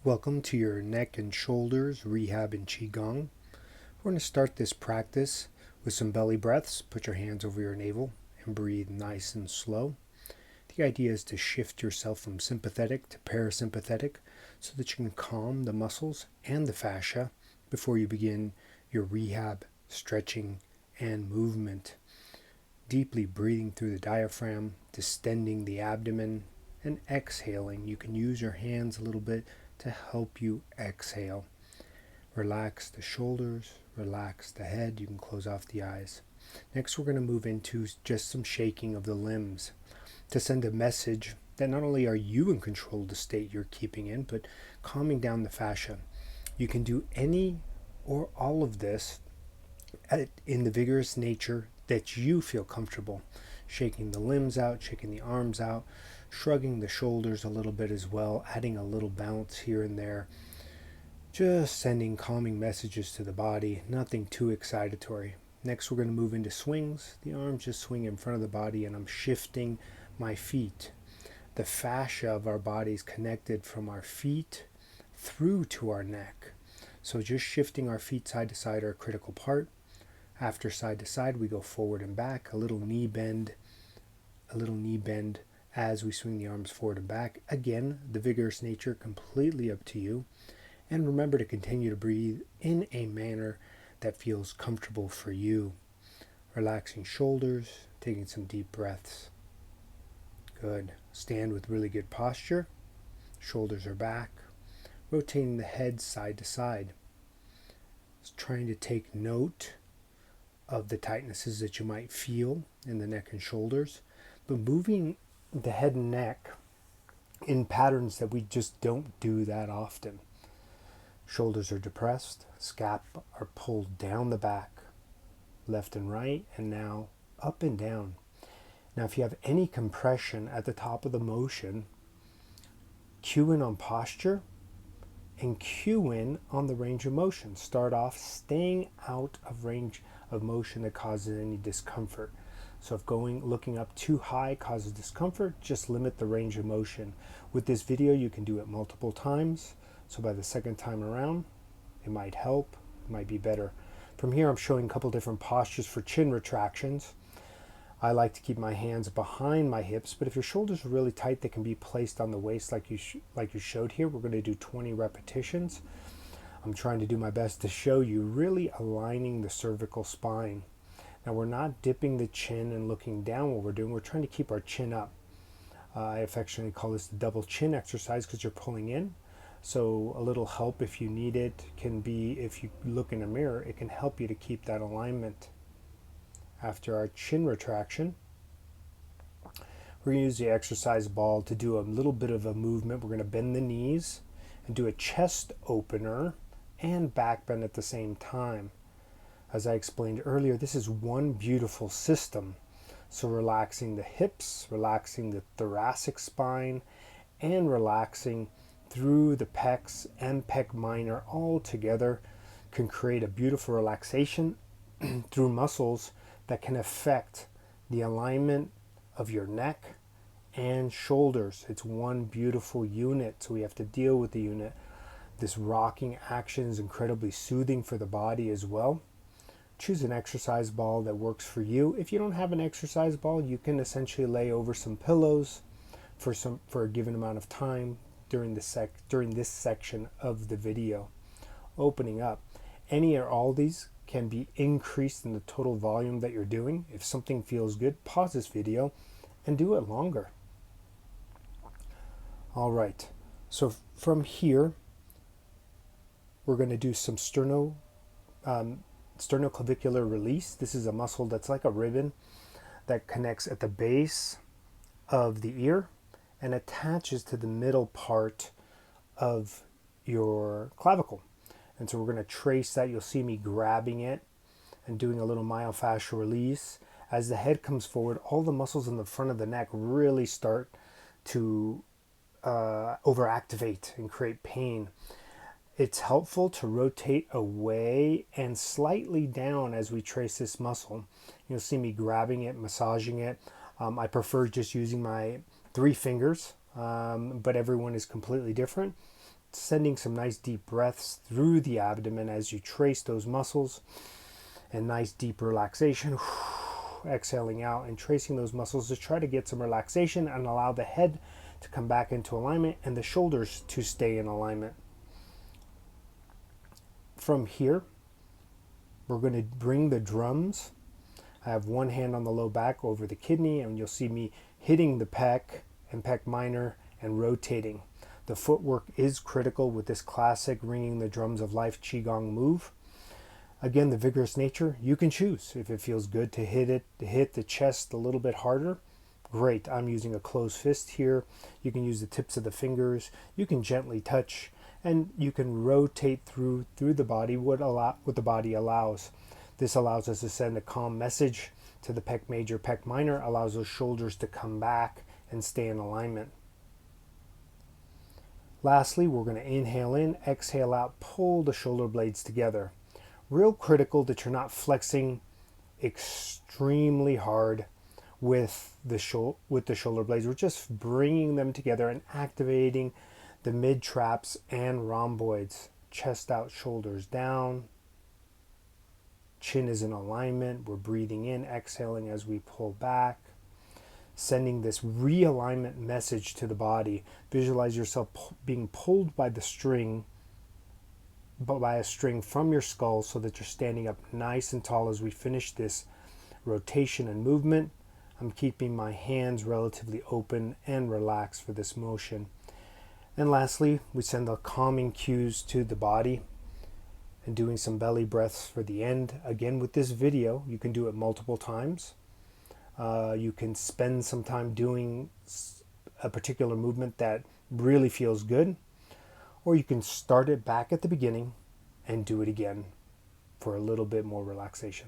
Welcome to your neck and shoulders rehab in Qigong. We're going to start this practice with some belly breaths. Put your hands over your navel and breathe nice and slow. The idea is to shift yourself from sympathetic to parasympathetic so that you can calm the muscles and the fascia before you begin your rehab, stretching, and movement. Deeply breathing through the diaphragm, distending the abdomen, and exhaling. You can use your hands a little bit to help you exhale. Relax the shoulders, relax the head. You can close off the eyes. Next, we're going to move into just some shaking of the limbs to send a message that not only are you in control of the state you're keeping in, but calming down the fascia. You can do any or all of this in the vigorous nature that you feel comfortable. Shaking the limbs out, shaking the arms out, shrugging the shoulders a little bit as well, adding a little bounce here and there. Just sending calming messages to the body, nothing too excitatory. Next, we're going to move into swings. The arms just swing in front of the body, and I'm shifting my feet. The fascia of our body is connected from our feet through to our neck. So just shifting our feet side to side are a critical part. After side to side, we go forward and back, a little knee bend as we swing the arms forward and back. Again, the vigorous nature completely up to you. And remember to continue to breathe in a manner that feels comfortable for you. Relaxing shoulders, taking some deep breaths. Good. Stand with really good posture. Shoulders are back. Rotating the head side to side. Just trying to take note of the tightnesses that you might feel in the neck and shoulders, but moving the head and neck in patterns that we just don't do that often. Shoulders are depressed, scap are pulled down the back, left and right, and now up and down. Now, if you have any compression at the top of the motion, cue in on posture and cue in on the range of motion. Start off staying out of range of motion that causes any discomfort. So if looking up too high causes discomfort, just limit the range of motion. With this video, you can do it multiple times. So by the second time around, it might help, it might be better. From here, I'm showing a couple different postures for chin retractions. I like to keep my hands behind my hips, but if your shoulders are really tight, they can be placed on the waist like you showed here. We're going to do 20 repetitions. I'm trying to do my best to show you really aligning the cervical spine. Now, we're not dipping the chin and looking down. What we're doing, we're trying to keep our chin up. I affectionately call this the double chin exercise because you're pulling in. So a little help if you need it can be, if you look in a mirror, it can help you to keep that alignment. After our chin retraction, we're going to use the exercise ball to do a little bit of a movement. We're going to bend the knees and do a chest opener and back bend at the same time. As I explained earlier, this is one beautiful system. So relaxing the hips, relaxing the thoracic spine, and relaxing through the pecs and pec minor all together can create a beautiful relaxation through muscles that can affect the alignment of your neck and shoulders. It's one beautiful unit, so we have to deal with the unit. This rocking action is incredibly soothing for the body as well. Choose an exercise ball that works for you. If you don't have an exercise ball, you can essentially lay over some pillows for a given amount of time during this section of the video. Opening up. Any or all these can be increased in the total volume that you're doing. If something feels good, pause this video and do it longer. All right, so from here, we're going to do some sternoclavicular release. This is a muscle that's like a ribbon that connects at the base of the ear and attaches to the middle part of your clavicle. And so we're going to trace that. You'll see me grabbing it and doing a little myofascial release. As the head comes forward, all the muscles in the front of the neck really start to overactivate and create pain. It's helpful to rotate away and slightly down as we trace this muscle. You'll see me grabbing it, massaging it. I prefer just using my 3 fingers, but everyone is completely different. sending some nice deep breaths through the abdomen as you trace those muscles, and nice deep relaxation. Exhaling out and tracing those muscles to try to get some relaxation and allow the head to come back into alignment and the shoulders to stay in alignment. From here, we're going to bring the drums. I have one hand on the low back over the kidney, and you'll see me hitting the pec and pec minor and rotating. The footwork is critical with this classic ringing the drums of life Qigong move. Again, the vigorous nature, you can choose. If it feels good to hit the chest a little bit harder, great. I'm using a closed fist here. You can use the tips of the fingers. You can gently touch, and you can rotate through the body what the body allows. This allows us to send a calm message to the pec major, pec minor, allows those shoulders to come back and stay in alignment. Lastly, we're going to inhale in, exhale out, pull the shoulder blades together. Real critical that you're not flexing extremely hard with the shoulder blades. We're just bringing them together and activating the mid traps and rhomboids. Chest out, shoulders down. Chin is in alignment. We're breathing in, exhaling as we pull back. Sending this realignment message to the body. Visualize yourself being pulled by a string from your skull so that you're standing up nice and tall as we finish this rotation and movement. I'm keeping my hands relatively open and relaxed for this motion. And lastly, we send the calming cues to the body and doing some belly breaths for the end. Again, with this video, you can do it multiple times. You can spend some time doing a particular movement that really feels good, or you can start it back at the beginning and do it again for a little bit more relaxation.